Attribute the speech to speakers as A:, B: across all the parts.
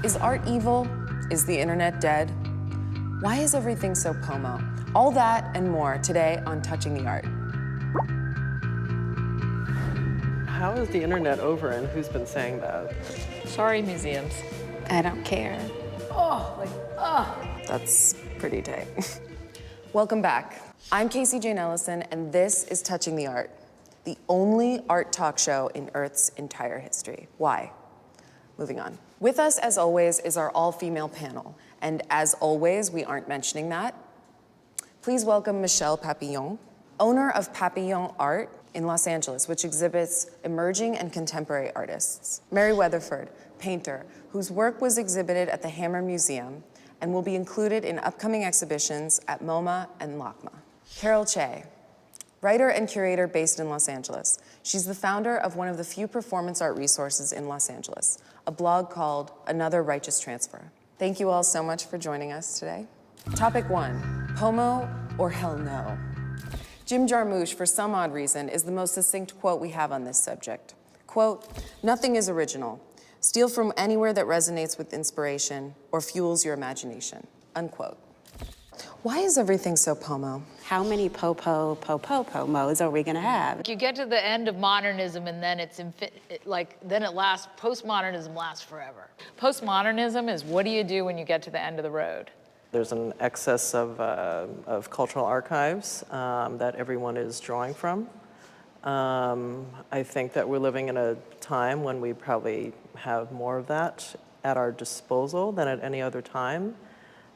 A: Is art evil? Is the internet dead? Why is everything so POMO? All that and more today on Touching the Art.
B: How is the internet over and who's been saying that?
C: Sorry, museums.
D: I don't care.
A: That's pretty tight. Welcome back. I'm Casey Jane Ellison, and this is Touching the Art, the only art talk show in Earth's entire history. Why? Moving on. With us, as always, is our all-female panel. And as always, we aren't mentioning that. Please welcome Michelle Papillon, owner of Papillon Art in Los Angeles, which exhibits emerging and contemporary artists. Mary Weatherford, painter, whose work was exhibited at the Hammer Museum and will be included in upcoming exhibitions at MoMA and LACMA. Carol Che, writer and curator based in Los Angeles. She's the founder of one of the few performance art resources in Los Angeles, a blog called Another Righteous Transfer. Thank you all so much for joining us today. Topic 1, POMO or hell no? Jim Jarmusch, for some odd reason, is the most succinct quote we have on this subject. Quote, "Nothing is original. Steal from anywhere that resonates with inspiration or fuels your imagination," unquote. Why is everything so POMO?
D: How many POMOs are we gonna have?
C: You get to the end of modernism and then then it lasts, postmodernism lasts forever. Postmodernism is what do you do when you get to the end of the road?
B: There's an excess of cultural archives that everyone is drawing from. I think that we're living in a time when we probably have more of that at our disposal than at any other time,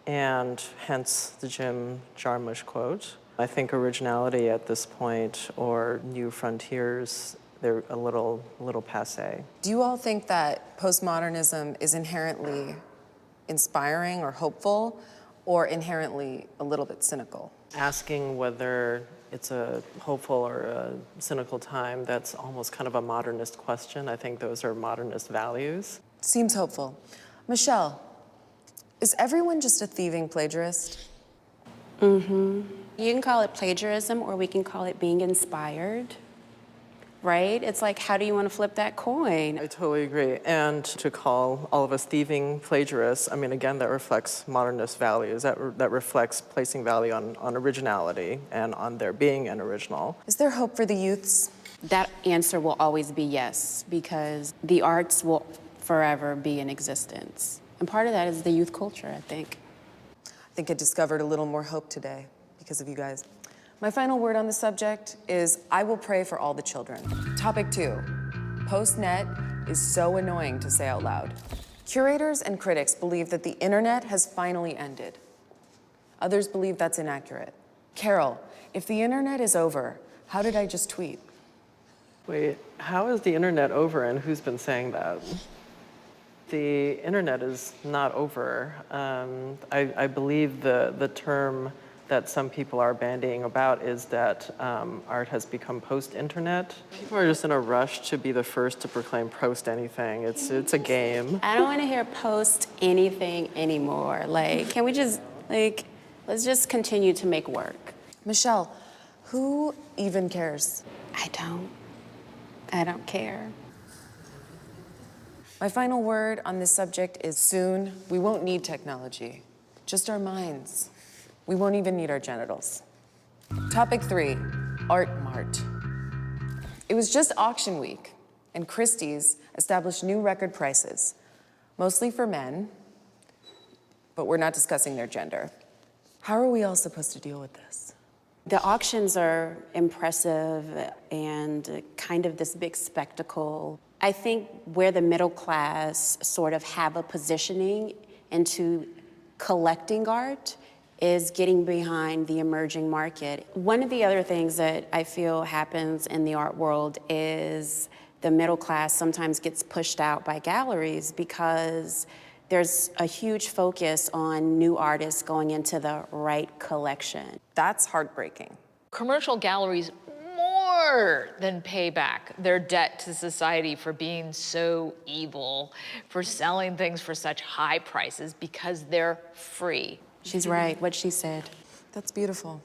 B: and hence the Jim Jarmusch quote. I think originality at this point, or new frontiers, they're a little passé.
A: Do you all think that postmodernism is inherently inspiring or hopeful, or inherently a little bit cynical?
B: Asking whether it's a hopeful or a cynical time, that's almost kind of a modernist question. I think those are modernist values.
A: Seems hopeful. Michelle, is everyone just a thieving plagiarist?
D: You can call it plagiarism, or we can call it being inspired, right? It's like, how do you want to flip that coin?
B: I totally agree. And to call all of us thieving plagiarists, I mean, again, that reflects modernist values. That reflects placing value on originality and on there being an original.
A: Is there hope for the youths?
D: That answer will always be yes, because the arts will forever be in existence. And part of that is the youth culture, I think.
A: I think I discovered a little more hope today because of you guys. My final word on the subject is I will pray for all the children. Topic 2, post-net is so annoying to say out loud. Curators and critics believe that the internet has finally ended. Others believe that's inaccurate. Carol, if the internet is over, how did I just tweet?
B: Wait, how is the internet over and who's been saying that? The internet is not over. I believe the term that some people are bandying about is that art has become post-internet. People are just in a rush to be the first to proclaim post anything. It's a game.
D: I don't want to hear post anything anymore. Like, can we just, let's just continue to make work.
A: Michelle, who even cares?
D: I don't care.
A: My final word on this subject is soon we won't need technology, just our minds. We won't even need our genitals. Topic 3, Art Mart. It was just auction week, and Christie's established new record prices, mostly for men, but we're not discussing their gender. How are we all supposed to deal with this?
D: The auctions are impressive and kind of this big spectacle. I think where the middle class sort of have a positioning into collecting art is getting behind the emerging market. One of the other things that I feel happens in the art world is the middle class sometimes gets pushed out by galleries because there's a huge focus on new artists going into the right collection.
A: That's heartbreaking.
C: Commercial galleries more than pay back their debt to society for being so evil, for selling things for such high prices because they're free.
D: She's right, what she said.
A: That's beautiful.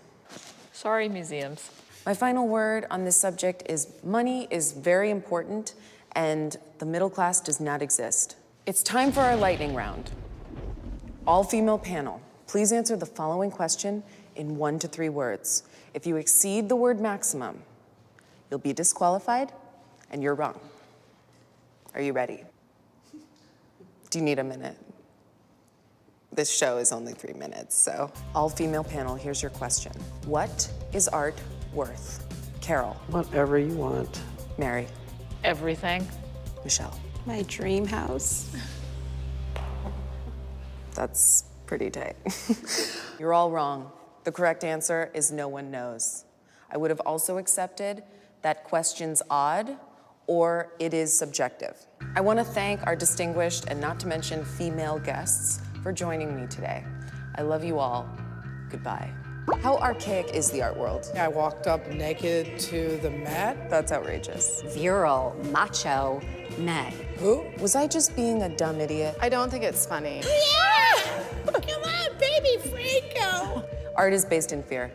C: Sorry, museums.
A: My final word on this subject is money is very important and the middle class does not exist. It's time for our lightning round. All-female panel, please answer the following question in 1 to 3 words. If you exceed the word maximum, you'll be disqualified and you're wrong. Are you ready? Do you need a minute? This show is only 3 minutes, so. All-female panel, here's your question. What is art worth? Carol.
B: Whatever you want.
A: Mary.
C: Everything.
A: Michelle.
D: My dream house.
A: That's pretty tight. You're all wrong. The correct answer is no one knows. I would have also accepted that question's odd or it is subjective. I want to thank our distinguished and not to mention female guests for joining me today. I love you all. Goodbye. How archaic is the art world?
E: I walked up naked to the mat.
A: That's outrageous.
F: Virile, macho, men.
E: Who?
A: Was I just being a dumb idiot?
G: I don't think it's funny.
E: Yeah! Come on, baby Franco!
A: Art is based in fear.